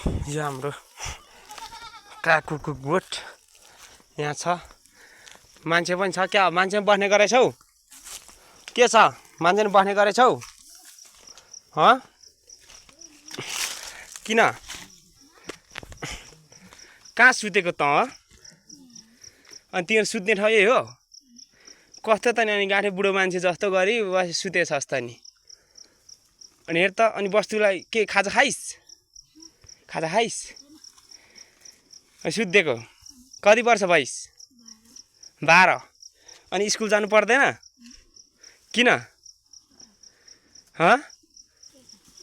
यो हाम्रो काकुको गोठ यहाँ छ। मान्छे पनि छ क्या? मान्छे पनि बस्ने गरेछौ? के छ? मान्छे पनि बस्ने गरेछौ? किन? कहाँ सुतेको त? अनि तिम्रो सुत्ने ठाउँ यही हो? कस्तो त नि? अनि गाँठे बुढो मान्छे जस्तो गरी सुतेछस् त नि? अनि हेर त, अनि बस्तुलाई के खाजा खाइस्? खाजा खाइस्? सुत्दिएको कति वर्ष भइस्? 12। अनि स्कुल जानु पर्दैन? किन?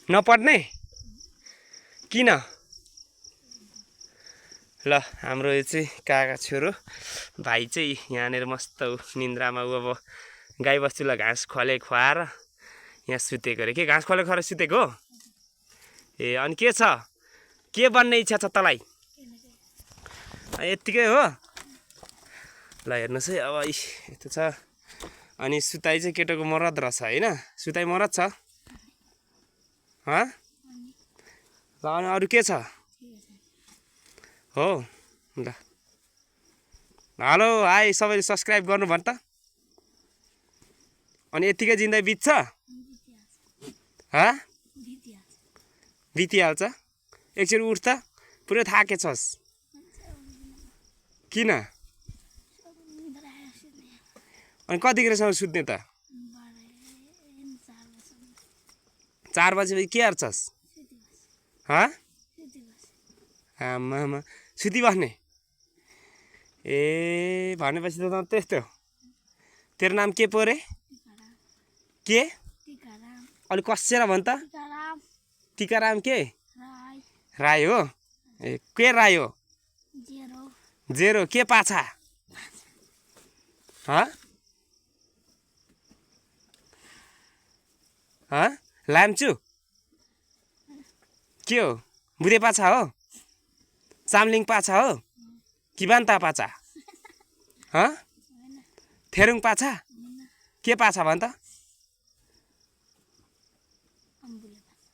नपढ्ने? किन? ल हाम्रो यो चाहिँ काका छोरो भाइ चाहिँ यहाँनिर मस्त निन्द्रामा ऊ अब गाईबस्तुलाई घाँस खले खुवाएर यहाँ सुतेको अरे। के घाँस खले खुवाएर सुतेको? ए अनि के छ? के बन्ने इच्छा छ तँलाई? यत्तिकै हो? ल हेर्नुहोस् है, अब यस्तो छ। अनि सुताइ चाहिँ केटोको मरद रहेछ होइन? सुताइ मरद छ? ल अनि अरू के छ? हो ल। हेलो हाई सबैले सब्सक्राइब गर्नु भन् त। अनि यत्तिकै जिन्दै बित्छ? बितिहाल्छ? एकचोटि उठ त, पुरै थाकेछस्। किन? अनि कतिखेरसम्म सुत्ने त? 4 बजेपछि के हेर्छस्? आमामा सुति बस्ने? ए भनेपछि त त्यस्तो। तेरो नाम के पो रे? के? अलि कसेर भन् त। टिकाराम के? राई हो? ए के राई हो? जेरो के पाछा? लाम्चु के हो? बुधे पाछा हो? चामलिङ पाछा हो? कि बान्ता पाछा? थेरुङ पाछा? के पाछा भन् त?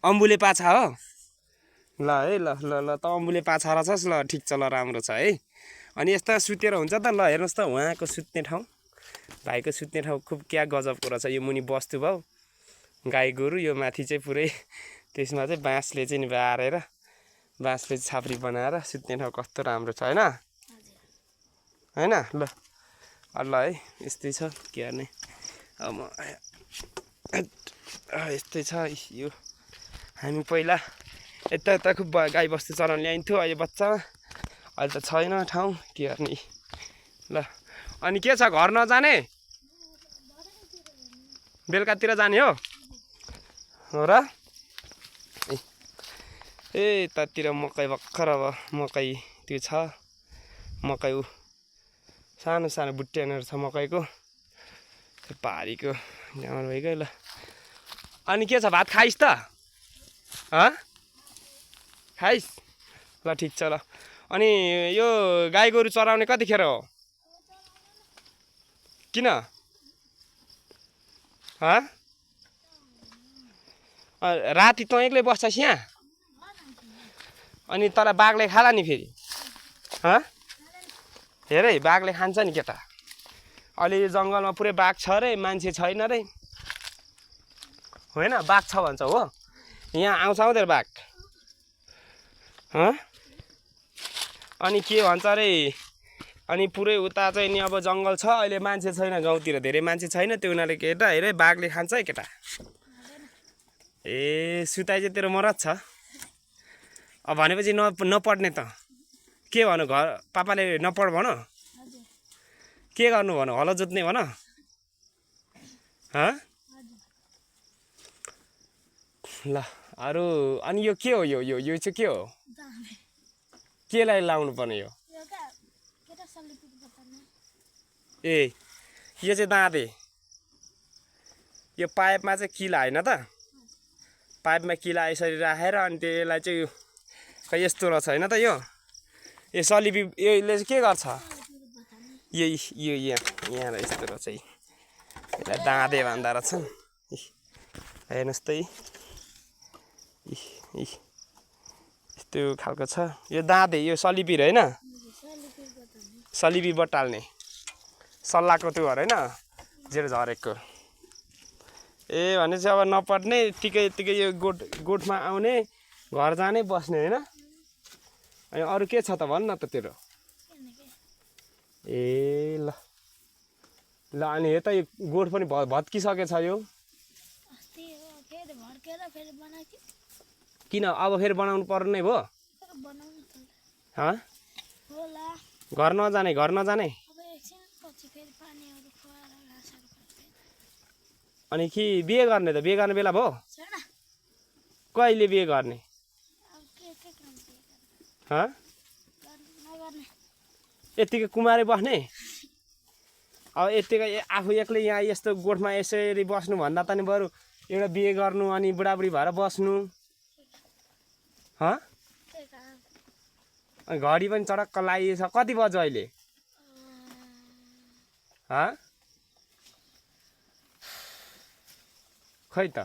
अम्बुले पाछा हो? ल है ल ल ल, त अम्बुले पाछा रहेछस्। ल ठिक छ, ल राम्रो छ है। अनि यस्ता सुतेर हुन्छ त। ल हेर्नुहोस् त, उहाँको सुत्ने ठाउँ, भाइको सुत्ने ठाउँ खुब क्या गजबको रहेछ। यो मुनि बस्तु भयो गाई गोरु, यो माथि चाहिँ पुरै त्यसमा चाहिँ बाँसले चाहिँ नि बारेर, बाँसले छाप्री बनाएर सुत्ने ठाउँ कस्तो राम्रो छ होइन? होइन ल ल है, यस्तै छ के गर्ने। अब म यस्तै छ यो। हामी पहिला यता खुब गाई बस्तु चराउन ल्याइन्थ्यो, अहिले बच्चामा अहिले त छैन ठाउँ, के गर्ने। ल अनि के छ? घर नजाने? बेलुकातिर जाने हो र? ए यतातिर मकै भर्खर अब मकै त्यो छ, मकै सानो सानो बुट्टेनहरू छ मकैको, त्यो पारीको जामर भइगयो। ल अनि के छ? भात खाइस् त? खाइस्? ल ठिक छ। ल अनि यो गाई गोरु चराउने कतिखेर हो? किन? राति तँ एक्लै बस्छस् यहाँ? अनि तर बाघले खाला नि फेरि? हेर है, बाघले खान्छ नि केटा। अलि जङ्गलमा पुरै बाघ छ रे, मान्छे छैन रे। होइन बाघ छ भन्छ हो? यहाँ आउँछ हुँदैन बाघ? अनि के भन्छ अरे, अनि पुरै उता चाहिँ नि अब जङ्गल छ, अहिले मान्छे छैन, गाउँतिर धेरै मान्छे छैन, त्यो हुनाले केटा हेरे बाघले खान्छ है केटा। ए सुताइ चाहिँ तेरो मरद छ? अब भनेपछि नपढ्ने त के भन? घर पापाले नपढ भन? के गर्नु भन? हलो जोत्ने भन? ल अरू अनि यो के हो? यो चाहिँ के हो? केलाई लाउनु पर्ने यो? ए यो चाहिँ दाँते। यो पाइपमा चाहिँ किला होइन त? पाइपमा किला यसरी राखेर अनि त्यसलाई चाहिँ खै यस्तो रहेछ होइन त? यो सलिपी यसले चाहिँ के गर्छ? यो यहाँ यस्तो रहेछ है, यसलाई दाँते भन्दा रहेछन्। हेर्नुहोस् त त्यो खालको छ यो दाँते यो सलिपी होइन सलिपी बटाल्ने सल्लाहको त्यो होइन जेरो झरेको ए भनेपछि अब नपर्ने टिकै यो गोठमा आउने घर जाने बस्ने होइन अनि अरू के छ त भन् न त तेरो ए ल ल अनि यता यो गोठ पनि भत्किसकेछ यो किन अब फेरि बनाउनु पर्ने भयो घर नजाने अनि कि बिहे गर्ने त बिहे गर्ने बेला भयो कहिले बिहे गर्ने यत्तिकै कुमारै बस्ने अब यत्तिकै आफू एक्लै यहाँ यस्तो गोठमा यसरी बस्नुभन्दा त नि बरु एउटा बिहे गर्नु अनि बुढाबुढी भएर बस्नु अनि घडी पनि चडक्क लागिएछ कति बज्यो अहिले खै त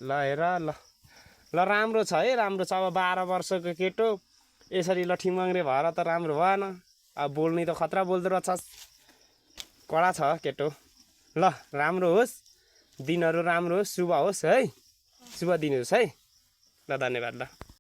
ल हेर ल राम्रो छ है राम्रो छ अब 12 वर्षको केटो यसरी लठिमङ्ग्रे भएर त राम्रो भएन अब बोल्ने त खतरा बोल्दो रहेछस् कडा छ केटो ल राम्रो होस् दिनहरू राम्रो होस् शुभ होस् है शुभ दिन होस् है ल धन्यवाद ल